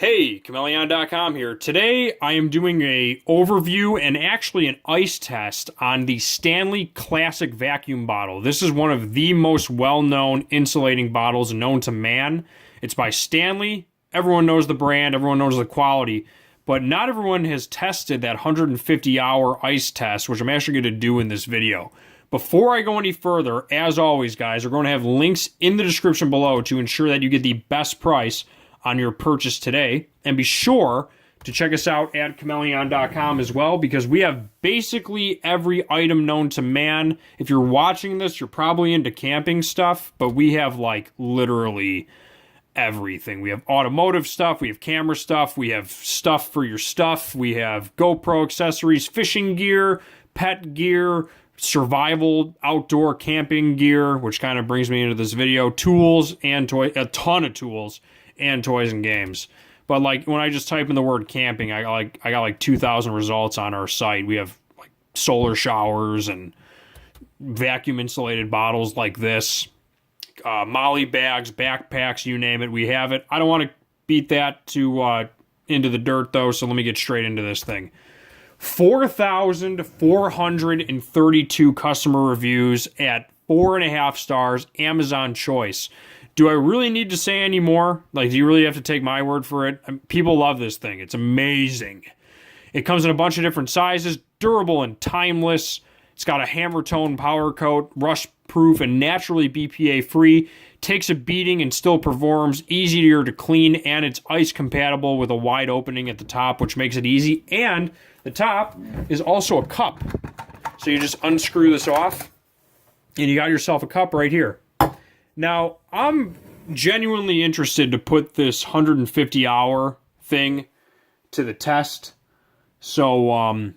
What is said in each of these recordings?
Hey, Chmelaeon.com here. Today I am doing a overview and actually an ice test on the Stanley Classic Vacuum Bottle. This is one of the most well-known insulating bottles known to man. It's by Stanley. Everyone knows the brand, everyone knows the quality, but not everyone has tested that 150-hour ice test, which I'm actually going to do in this video. Before I go any further, as always, guys, we're going to have links in the description below to ensure that you get the best price on your purchase today. And be sure to check us out at Chmelaeon.com as well, because we have basically every item known to man. If you're watching this, you're probably into camping stuff, but we have like literally everything. We have automotive stuff, we have camera stuff, we have stuff for your stuff, we have GoPro accessories, fishing gear, pet gear, survival outdoor camping gear, which kind of brings me into this video, tools and toys, a ton of tools and toys and games. But like when I just type in the word camping, I got like 2,000 results on our site. We have like solar showers and vacuum insulated bottles like this, molly bags, backpacks, you name it, we have it. I don't want to beat that to into the dirt though, so let me get straight into this thing. 4,432 customer reviews at 4.5 stars, Amazon choice. Do I really need to say any more? Like, do you really have to take my word for it? People love this thing. It's amazing. It comes in a bunch of different sizes, durable and timeless. It's got a hammer tone power coat, rust proof and naturally BPA free. Takes a beating and still performs, easier to clean, and it's ice compatible with a wide opening at the top, which makes it easy. And the top is also a cup. So you just unscrew this off and you got yourself a cup right here. Now, I'm genuinely interested to put this 150-hour thing to the test. So, oh,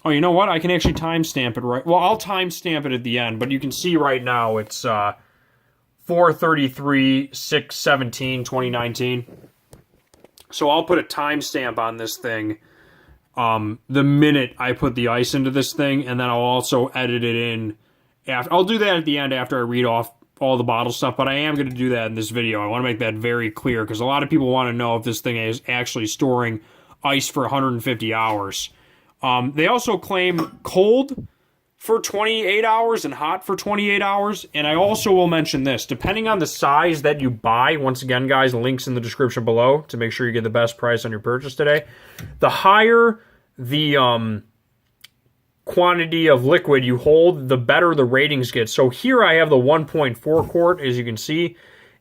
you know what? I can actually timestamp it right. Well, I'll timestamp it at the end, but you can see right now it's 4/33/6/17/2019. So I'll put a timestamp on this thing the minute I put the ice into this thing, and then I'll also edit it in. I'll do that at the end after I read off all the bottle stuff, but I am going to do that in this video. I want to make that very clear because a lot of people want to know if this thing is actually storing ice for 150 hours. They also claim cold for 28 hours and hot for 28 hours. And I also will mention this, depending on the size that you buy, once again, guys, links in the description below to make sure you get the best price on your purchase today. The higher the quantity of liquid you hold, the better the ratings get. So here I have the 1.4 quart, as you can see,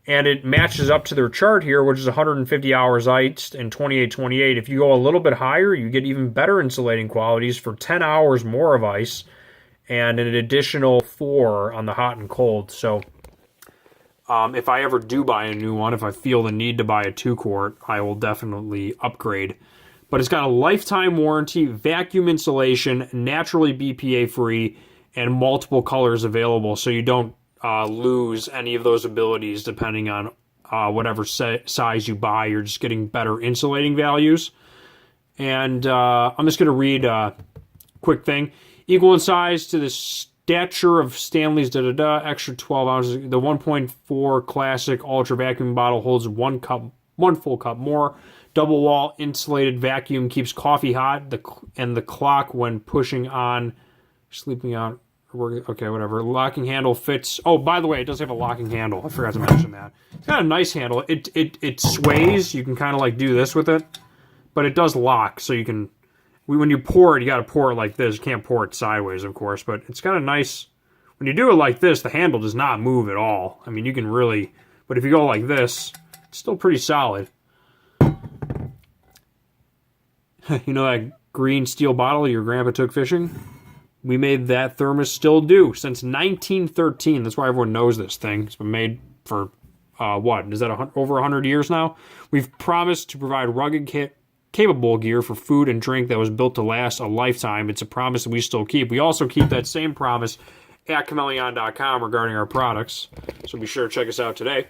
and it matches up to their chart here, which is 150 hours iced and 28. If you go a little bit higher, you get even better insulating qualities for 10 hours more of ice and an additional 4 on the hot and cold. So if I ever do buy a new one, if I feel the need to buy a 2 quart, I will definitely upgrade. But it's got a lifetime warranty, vacuum insulation, naturally BPA free, and multiple colors available, so you don't lose any of those abilities depending on whatever size you buy. You're just getting better insulating values. And I'm just going to read a quick thing. Equal in size to the stature of Stanley's extra 12 ounces. The 1.4 Classic Ultra Vacuum Bottle holds one full cup more. Double wall insulated vacuum keeps coffee hot, and the clock when pushing on, sleeping out, okay, whatever. Locking handle fits. Oh, by the way, it does have a locking handle. I forgot to mention that. It's got a nice handle. It sways. You can kind of like do this with it, but it does lock, so you can, when you pour it, you got to pour it like this. You can't pour it sideways, of course, but it's kind of nice. When you do it like this, the handle does not move at all. I mean, you can really, but if you go like this, it's still pretty solid. You know that green steel bottle your grandpa took fishing? We made that Thermos, still do, since 1913. That's why everyone knows this thing. It's been made for, what, is that over 100 years now? We've promised to provide rugged, capable gear for food and drink that was built to last a lifetime. It's a promise that we still keep. We also keep that same promise at Chmelaeon.com regarding our products, so be sure to check us out today.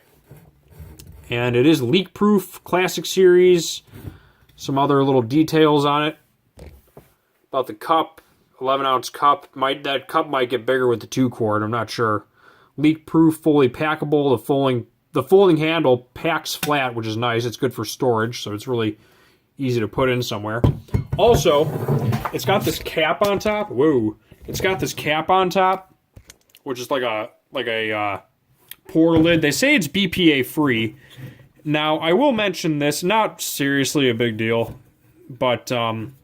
And it is leak-proof, classic series. Some other little details on it about the cup, 11-ounce cup. That cup might get bigger with the 2 quart. I'm not sure. Leak-proof, fully packable. The the folding handle packs flat, which is nice. It's good for storage, so it's really easy to put in somewhere. Also, it's got this cap on top. Whoa. It's got this cap on top, which is like a pour lid. They say it's BPA free. Now, I will mention this, not seriously a big deal, but man,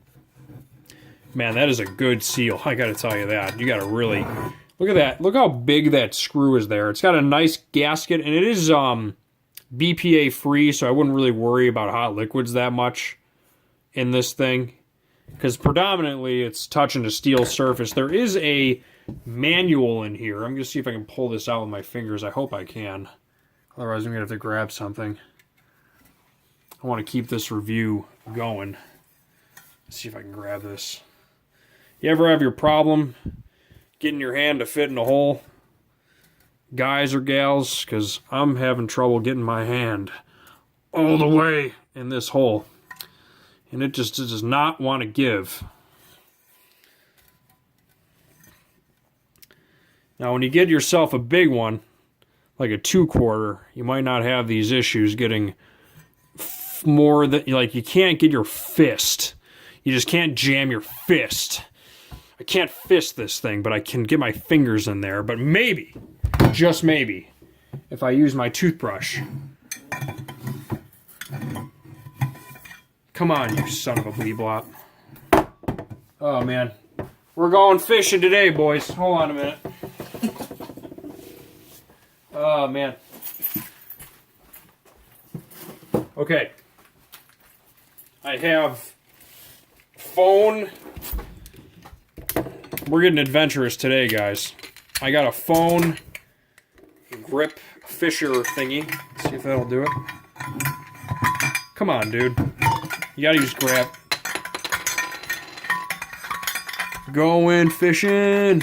that is a good seal. I gotta tell you that. You gotta really look at that. Look how big that screw is there. It's got a nice gasket, and it is BPA free, so I wouldn't really worry about hot liquids that much in this thing, because predominantly it's touching a steel surface. There is a manual in here. I'm gonna see if I can pull this out with my fingers. I hope I can. Otherwise, I'm gonna have to grab something. I want to keep this review going. Let's see if I can grab this. You ever have your problem getting your hand to fit in a hole, guys or gals? Because I'm having trouble getting my hand all the way in this hole. And it just does not want to give. Now, when you get yourself a big one, like a 2/4, you might not have these issues getting more than, like, you can't get your fist. You just can't jam your fist. I can't fist this thing, but I can get my fingers in there. But maybe, just maybe, if I use my toothbrush. Come on, you son of a bleeblop. Oh, man. We're going fishing today, boys. Hold on a minute. Oh, man. Okay. I have phone. We're getting adventurous today, guys. I got a phone grip fisher thingy. Let's see if that'll do it. Come on, dude. You gotta use grab. Going fishing.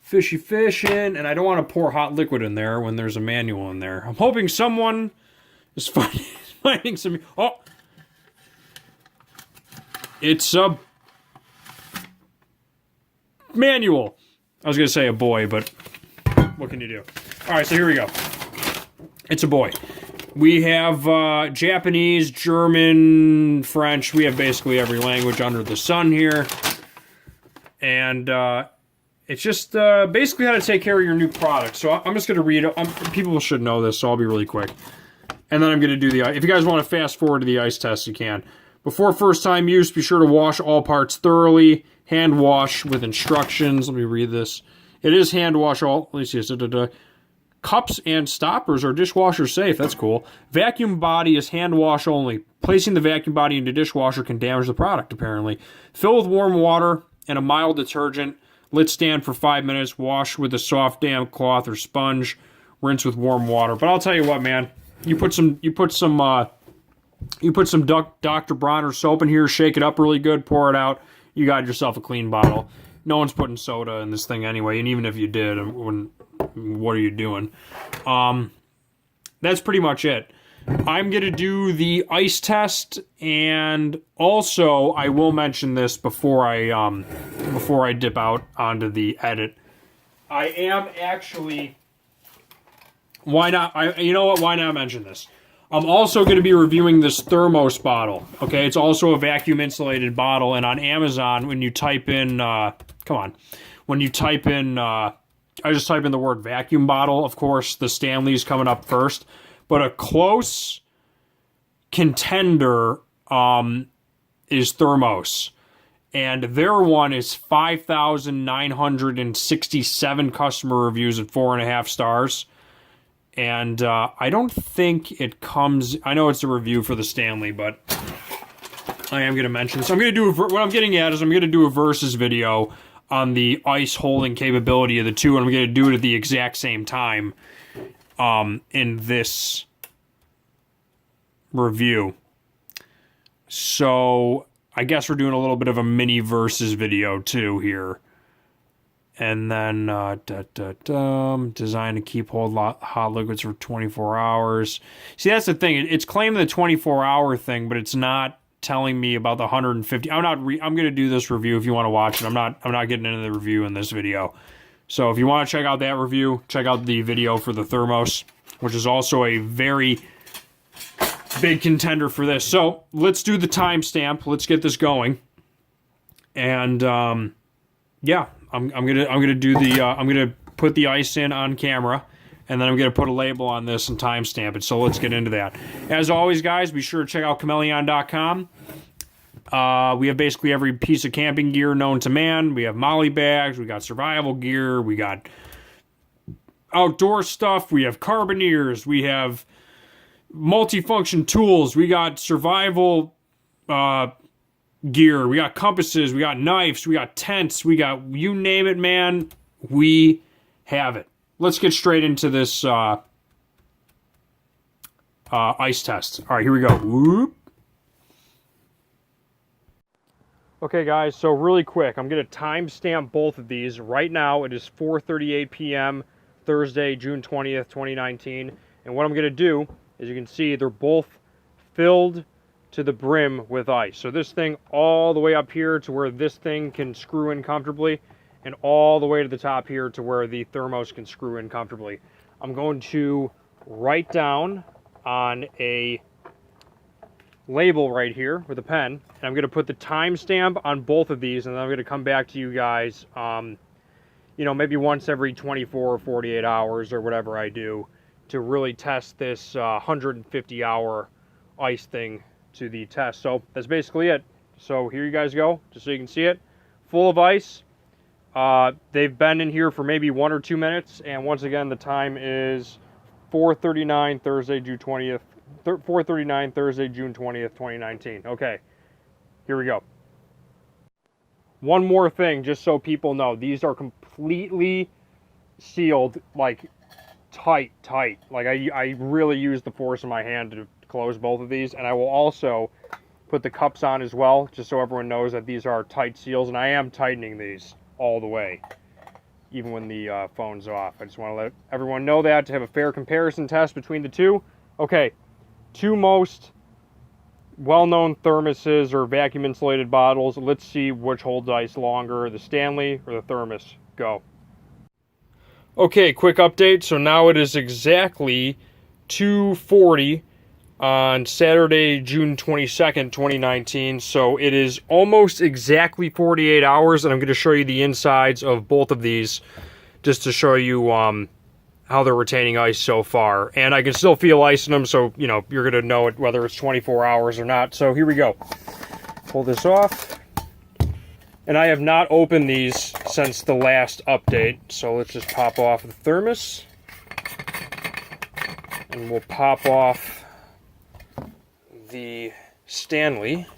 Fishy fishing. And I don't want to pour hot liquid in there when there's a manual in there. I'm hoping someone is finding some... Oh! It's a manual. I was going to say a boy, but what can you do? Alright, so here we go. It's a boy. We have Japanese, German, French. We have basically every language under the sun here. And it's just basically how to take care of your new product. So I'm just going to read it. People should know this, so I'll be really quick. And then I'm going to do the... If you guys want to fast forward to the ice test, you can. Before first time use, be sure to wash all parts thoroughly. Hand wash with instructions. Let me read this. It is hand wash all... Let me see. Cups and stoppers are dishwasher safe. That's cool. Vacuum body is hand wash only. Placing the vacuum body into dishwasher can damage the product, apparently. Fill with warm water and a mild detergent. Let stand for 5 minutes. Wash with a soft, damp cloth or sponge. Rinse with warm water. But I'll tell you what, man. You put some Dr. Bronner soap in here. Shake it up really good. Pour it out. You got yourself a clean bottle. No one's putting soda in this thing anyway. And even if you did, what are you doing? That's pretty much it. I'm going to do the ice test, and also I will mention this before I dip out onto the edit. I am actually... Why not? You know what? Why not mention this? I'm also going to be reviewing this Thermos bottle. Okay, it's also a vacuum insulated bottle, and on Amazon, when you type in, when you type in, I just type in the word vacuum bottle. Of course, the Stanley's coming up first, but a close contender is Thermos, and their one is 5,967 customer reviews at 4.5 stars. And I don't think it comes... I know it's a review for the Stanley, but I am going to mention... So I'm going to do... What I'm getting at is I'm going to do a versus video on the ice holding capability of the two, and I'm going to do it at the exact same time in this review. So I guess we're doing a little bit of a mini versus video too here. And then, designed to keep hold hot liquids for 24 hours. See, that's the thing. It's claiming the 24-hour thing, but it's not telling me about the 150. I'm going to do this review if you want to watch it. I'm not getting into the review in this video. So if you want to check out that review, check out the video for the Thermos. which is also a very big contender for this. So let's do the timestamp. Let's get this going. And yeah, I'm gonna do the I'm gonna put the ice in on camera, and then I'm gonna put a label on this and timestamp it. So let's get into that. As always, guys, be sure to check out Chmelaeon.com. We have basically every piece of camping gear known to man. We have molly bags, we got survival gear, we got outdoor stuff, we have carbineers, we have multifunction tools, we got survival gear, we got compasses, we got knives, we got tents, we got, you name it, man, we have it. Let's get straight into this ice test. All right, here we go. Whoop. Okay, guys, so really quick, I'm going to timestamp both of these. Right now, it is 4:38 p.m., Thursday, June 20th, 2019. And what I'm going to do, as you can see, they're both filled to the brim with ice. So this thing all the way up here to where this thing can screw in comfortably, and all the way to the top here to where the Thermos can screw in comfortably. I'm going to write down on a label right here with a pen, and I'm going to put the timestamp on both of these, and then I'm going to come back to you guys, you know, maybe once every 24 or 48 hours or whatever I do to really test this 150-hour ice thing to the test. So that's basically it. So here you guys go, just so you can see it. Full of ice. They've been in here for maybe 1 or 2 minutes, and once again, the time is 4:39 Thursday, June 20th. 4:39 Thursday, June 20th, 2019. Okay, here we go. One more thing, just so people know, these are completely sealed, like tight. Like I really use the force of my hand to close both of these, and I will also put the cups on as well, just so everyone knows that these are tight seals, and I am tightening these all the way, even when the phone's off. I just want to let everyone know that to have a fair comparison test between the two. Okay. Two most well-known thermoses or vacuum insulated bottles. Let's see which holds ice longer, the Stanley or the Thermos. Go. Okay, quick update. So now it is exactly 2:40 on Saturday, June 22nd, 2019. So it is almost exactly 48 hours, and I'm going to show you the insides of both of these just to show you how they're retaining ice so far. And I can still feel ice in them, so, you know, you're going to know it whether it's 24 hours or not. So here we go. Pull this off. And I have not opened these since the last update. So let's just pop off the Thermos. And we'll pop off the Stanley.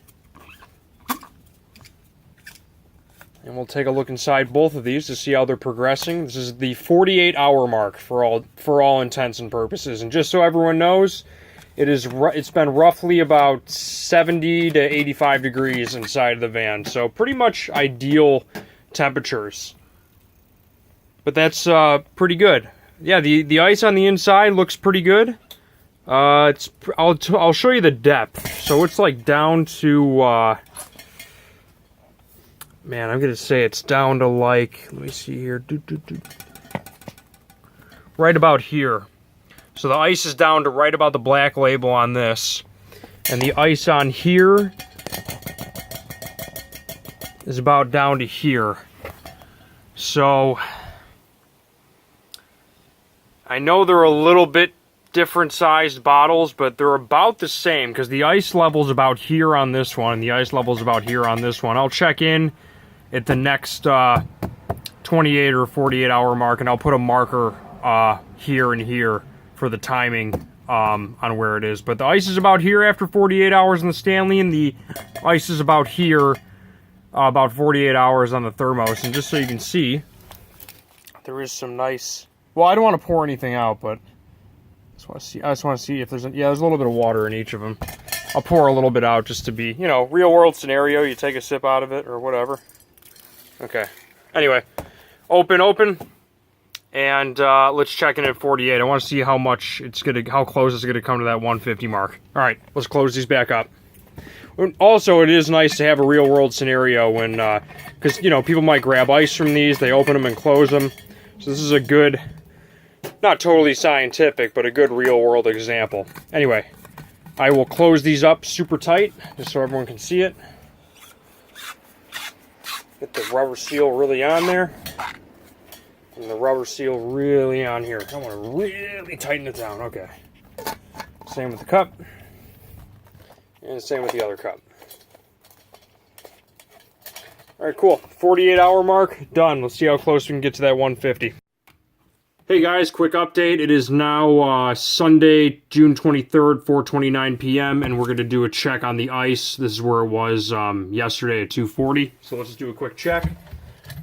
And we'll take a look inside both of these to see how they're progressing. This is the 48-hour mark for all intents and purposes. And just so everyone knows, it's been roughly about 70 to 85 degrees inside of the van. So pretty much ideal temperatures. But that's pretty good. Yeah, the ice on the inside looks pretty good. I'll show you the depth. So it's like down to man, I'm gonna say it's down to like, let me see here, right about here. So the ice is down to right about the black label on this, and the ice on here is about down to here. So I know they're a little bit different sized bottles, but they're about the same because the ice level's about here on this one, and the ice level's about here on this one. I'll check in at the next 28 or 48 hour mark, and I'll put a marker here and here for the timing on where it is. But the ice is about here after 48 hours on the Stanley, and the ice is about here about 48 hours on the Thermos. And just so you can see, there is some nice, well, I don't want to pour anything out, but I just want to see if there's there's a little bit of water in each of them. I'll pour a little bit out just to be, you know, real world scenario, you take a sip out of it or whatever. Okay. Anyway, open, and let's check in at 48. I want to see how much how close it's gonna come to that 150 mark. All right, let's close these back up. Also, it is nice to have a real world scenario when, because you know, people might grab ice from these, they open them and close them. So this is a good not totally scientific, but a good real-world example. Anyway, I will close these up super tight, just so everyone can see it. Get the rubber seal really on there. And the rubber seal really on here. I want to really tighten it down. Okay. Same with the cup. And same with the other cup. Alright, cool. 48-hour mark, done. Let's see how close we can get to that 150. Hey guys, quick update. It is now Sunday, June 23rd, 4:29 p.m. and we're going to do a check on the ice. This is where it was yesterday at 2:40. So let's just do a quick check.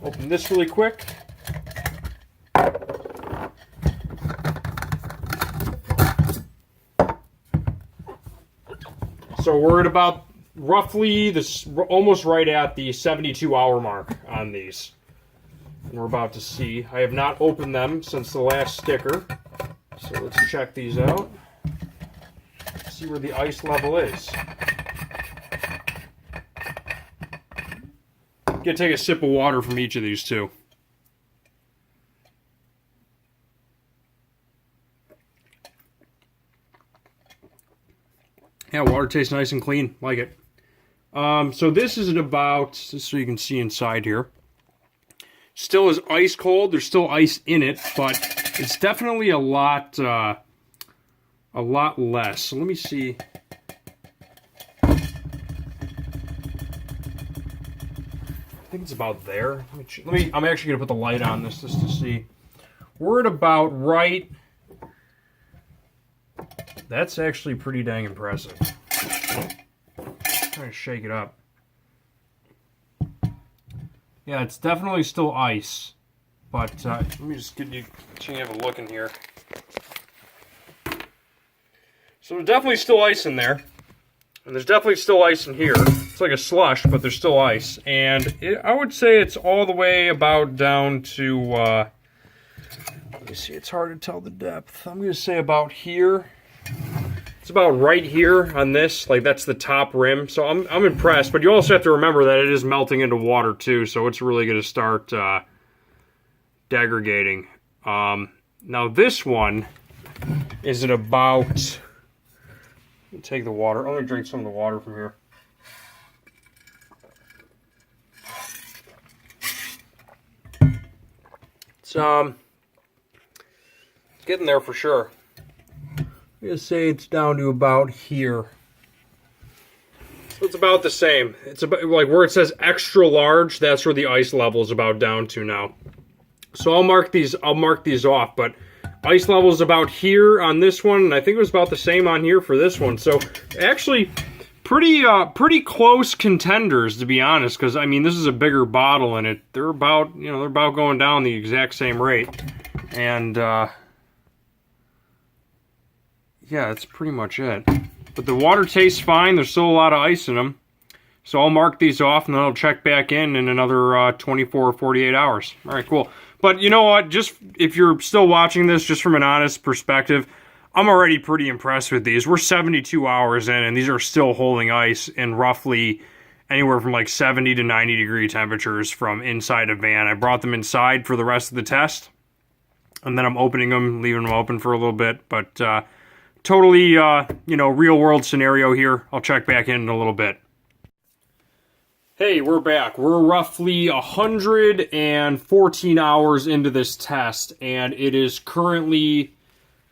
Open this really quick. So we're at about roughly this, almost right at the 72-hour mark on these. And we're about to see. I have not opened them since the last sticker. So let's check these out. See where the ice level is. I'm gonna take a sip of water from each of these two. Yeah, water tastes nice and clean. Like it. So this is at about, just so you can see inside here. Still is ice cold. There's still ice in it, but it's definitely a lot less. So let me see. I think it's about there. I'm actually gonna put the light on this just to see. We're at about right. That's actually pretty dang impressive. Trying to shake it up. Yeah, it's definitely still ice, but let me just give you a chance to have a look in here. So there's definitely still ice in there, and there's definitely still ice in here. It's like a slush, but there's still ice, and I would say it's all the way about down to, let me see, it's hard to tell the depth. I'm going to say about here. It's about right here on this, like that's the top rim. So I'm impressed, but you also have to remember that it is melting into water too, so it's really going to start degrading. Now this one is at about, let me take the water. I'm going to drink some of the water from here. It's getting there for sure. I'm going to say it's down to about here. So it's about the same. It's about like where it says extra large, that's where the ice level is about down to now. So I'll mark these off, but ice level is about here on this one, and I think it was about the same on here for this one. So actually pretty close contenders, to be honest, because I mean this is a bigger bottle and they're about going down the exact same rate. And yeah, that's pretty much it. But the water tastes fine. There's still a lot of ice in them. So I'll mark these off, and then I'll check back in another 24 or 48 hours. All right, cool. But you know what? Just if you're still watching this, just from an honest perspective, I'm already pretty impressed with these. We're 72 hours in, and these are still holding ice in roughly anywhere from like 70 to 90 degree temperatures from inside a van. I brought them inside for the rest of the test, and then I'm opening them, leaving them open for a little bit. But totally, you know, real-world scenario here. I'll check back in a little bit. Hey, we're back. We're roughly 114 hours into this test, and it is currently,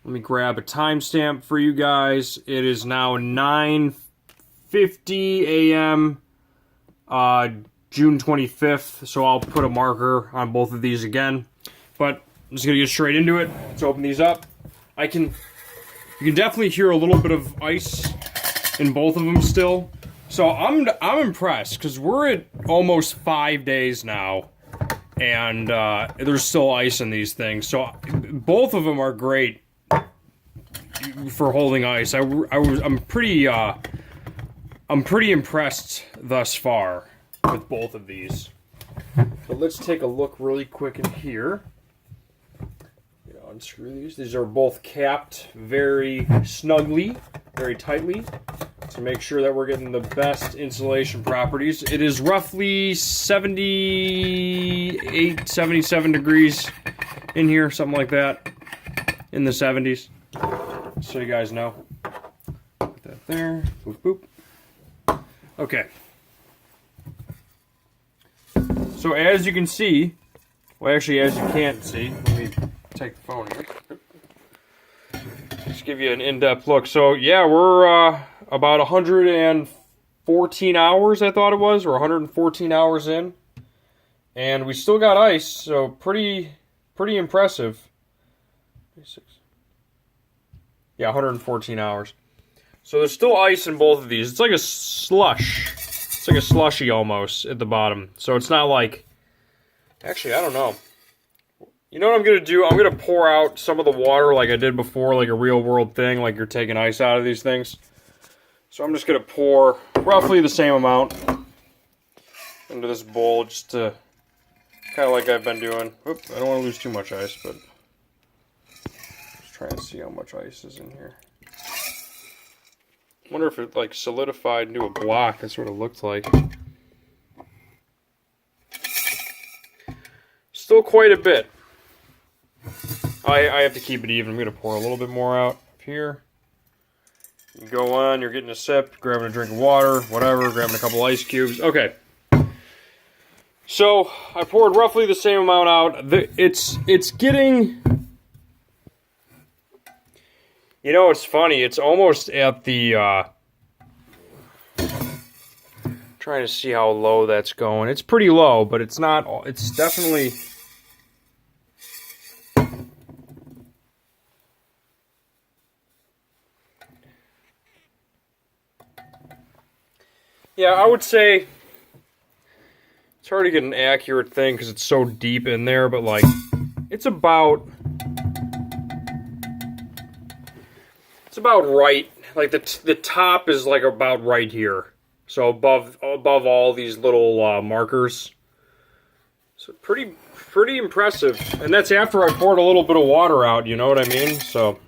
let me grab a timestamp for you guys. It is now 9:50 a.m., June 25th, so I'll put a marker on both of these again. But I'm just going to get straight into it. Let's open these up. You can definitely hear a little bit of ice in both of them still. So I'm impressed, because we're at almost 5 days now, and there's still ice in these things. So both of them are great for holding ice. I'm pretty impressed thus far with both of these. But let's take a look really quick in here. Unscrew these. These are both capped very snugly, very tightly, to make sure that we're getting the best insulation properties. It is roughly 78, 77 degrees in here, something like that. in the 70s. So you guys know. Put that there. Boop, boop. Okay. So as you can see, well, actually, as you can't see, let me take the phone here. Just give you an in-depth look. So yeah, we're about 114 hours, I thought it was, or 114 hours in, and we still got ice. So pretty impressive. Yeah, 114 hours. So there's still ice in both of these. It's like a slush. It's like a slushy almost at the bottom. So it's not like... Actually, I don't know. You know what I'm going to do? I'm going to pour out some of the water like I did before, like a real world thing, like you're taking ice out of these things. So I'm just going to pour roughly the same amount into this bowl, just to kind of like I've been doing. Oop, I don't want to lose too much ice, but just trying to see how much ice is in here. I wonder if it like solidified into a block. That's what it looked like. Still quite a bit. I have to keep it even. I'm going to pour a little bit more out up here. You go on, you're getting a sip, grabbing a drink of water, whatever, grabbing a couple ice cubes. Okay. So, I poured roughly the same amount out. It's getting... You know, it's funny. It's almost at the... trying to see how low that's going. It's pretty low, but it's not... It's definitely... Yeah, I would say it's hard to get an accurate thing because it's so deep in there, but like it's about right. Like the top is like about right here, so above all these little markers. So pretty impressive, and that's after I poured a little bit of water out. You know what I mean? So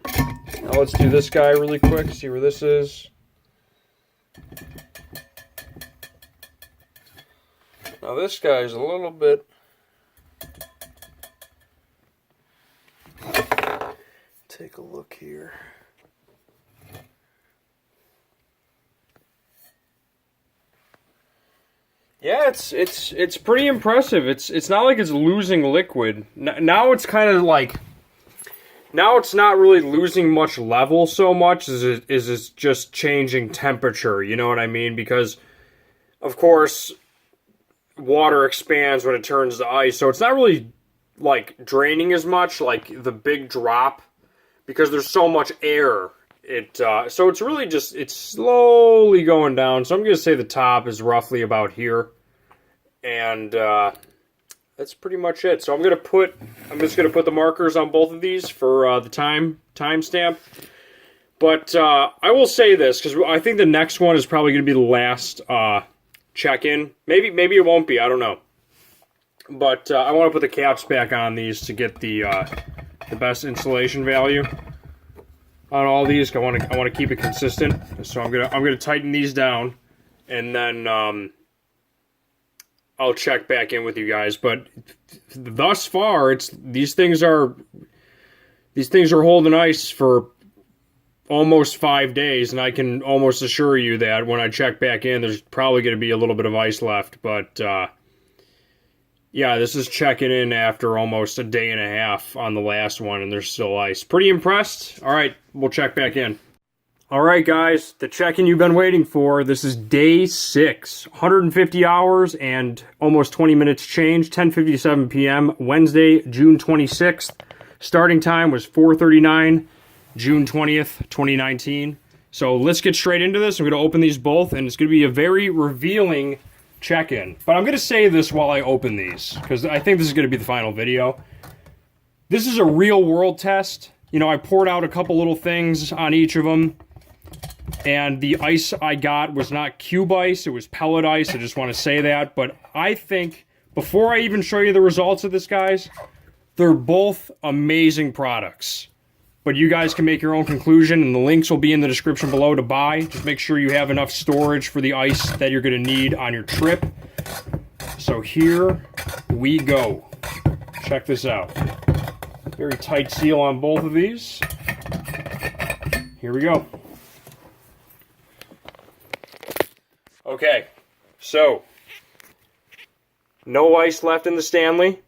now let's do this guy really quick. See where this is. Now this guy's a little bit... Take a look here. Yeah, it's pretty impressive. It's not like it's losing liquid. Now it's kind of like... Now it's not really losing much level so much as it's just changing temperature, you know what I mean? Because, of course... water expands when it turns to ice, so it's not really like draining as much like the big drop because there's so much air. So it's really just, it's slowly going down. So I'm going to say the top is roughly about here, and that's pretty much it. So I'm just going to put the markers on both of these for the timestamp. But I will say this because I think the next one is probably going to be the last check-in. Maybe it won't be. I don't know. But I want to put the caps back on these to get the best insulation value on all these. I want to keep it consistent. So I'm gonna tighten these down, and then I'll check back in with you guys. But thus far, these things are holding ice for almost 5 days, and I can almost assure you that when I check back in, there's probably going to be a little bit of ice left. But yeah, this is checking in after almost a day and a half on the last one, and there's still ice. Pretty impressed. All right, we'll check back in. All right, guys, the check-in you've been waiting for. This is day 6, 150 hours and almost 20 minutes change, 10:57 p.m., Wednesday, June 26th. Starting time was 4:39. June 20th, 2019. So let's get straight into this. I'm going to open these both, and it's going to be a very revealing check-in. But I'm going to say this while I open these, because I think this is going to be the final video. This is a real-world test. You know, I poured out a couple little things on each of them, and the ice I got was not cube ice. It was pellet ice. I just want to say that. But I think, before I even show you the results of this, guys, they're both amazing products. But you guys can make your own conclusion, and the links will be in the description below to buy. Just make sure you have enough storage for the ice that you're going to need on your trip. So here we go. Check this out. Very tight seal on both of these. Here we go. Okay, so no ice left in the Stanley.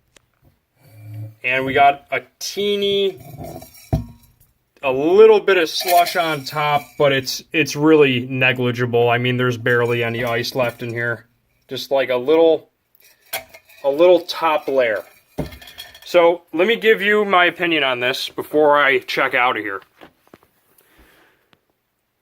And we got a little bit of slush on top, but it's really negligible. I mean, there's barely any ice left in here. Just like a little top layer. So let me give you my opinion on this before I check out of here.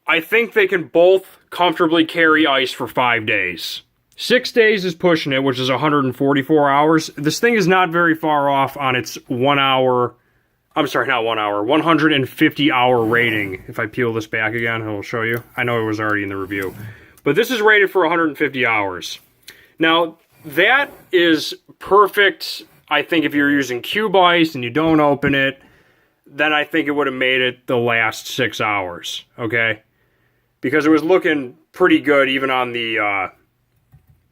I think they can both comfortably carry ice for 5 days. 6 days is pushing it, which is 144 hours. This thing is not very far off on its 1 hour, I'm sorry, not 1 hour, 150 hour rating. If I peel this back again, I will show you. I know it was already in the review. But this is rated for 150 hours. Now, that is perfect, I think, if you're using cube ice and you don't open it, then I think it would have made it the last 6 hours, okay? Because it was looking pretty good even on the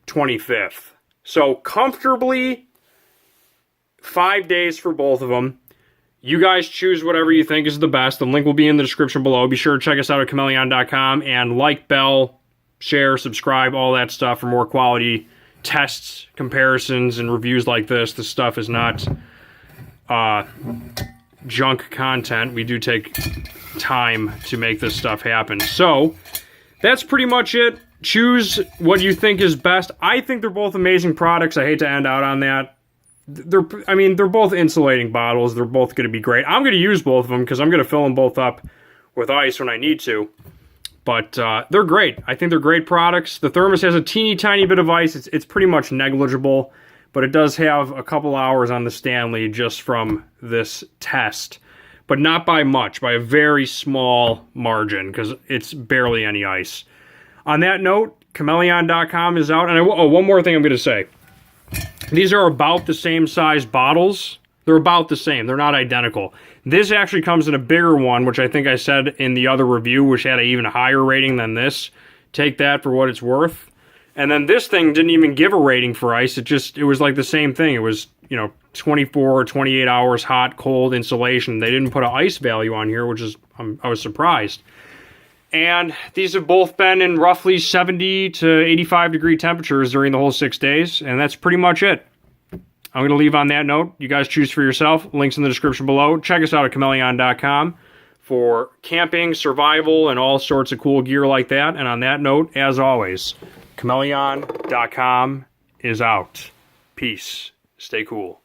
25th. So comfortably 5 days for both of them. You guys choose whatever you think is the best. The link will be in the description below. Be sure to check us out at Chmelaeon.com and like, bell, share, subscribe, all that stuff for more quality tests, comparisons, and reviews like this. This stuff is not junk content. We do take time to make this stuff happen. So that's pretty much it. Choose what you think is best. I think they're both amazing products. I hate to end out on that. They're both insulating bottles. They're both going to be great. I'm going to use both of them because I'm going to fill them both up with ice when I need to. But they're great. I think they're great products. The Thermos has a teeny tiny bit of ice. It's pretty much negligible, but it does have a couple hours on the Stanley just from this test. But not by much, by a very small margin, because it's barely any ice. On that note, Chmelaeon.com is out. And one more thing I'm going to say. These are about the same size bottles. They're about the same. They're not identical. This actually comes in a bigger one, which I think I said in the other review, which had an even higher rating than this. Take that for what it's worth. And then this thing didn't even give a rating for ice. It was like the same thing. It was, 24 or 28 hours hot, cold insulation. They didn't put an ice value on here, which is, I was surprised. And these have both been in roughly 70 to 85 degree temperatures during the whole 6 days. And that's pretty much it. I'm going to leave on that note. You guys choose for yourself. Links in the description below. Check us out at Chmelaeon.com for camping, survival, and all sorts of cool gear like that. And on that note, as always, Chmelaeon.com is out. Peace. Stay cool.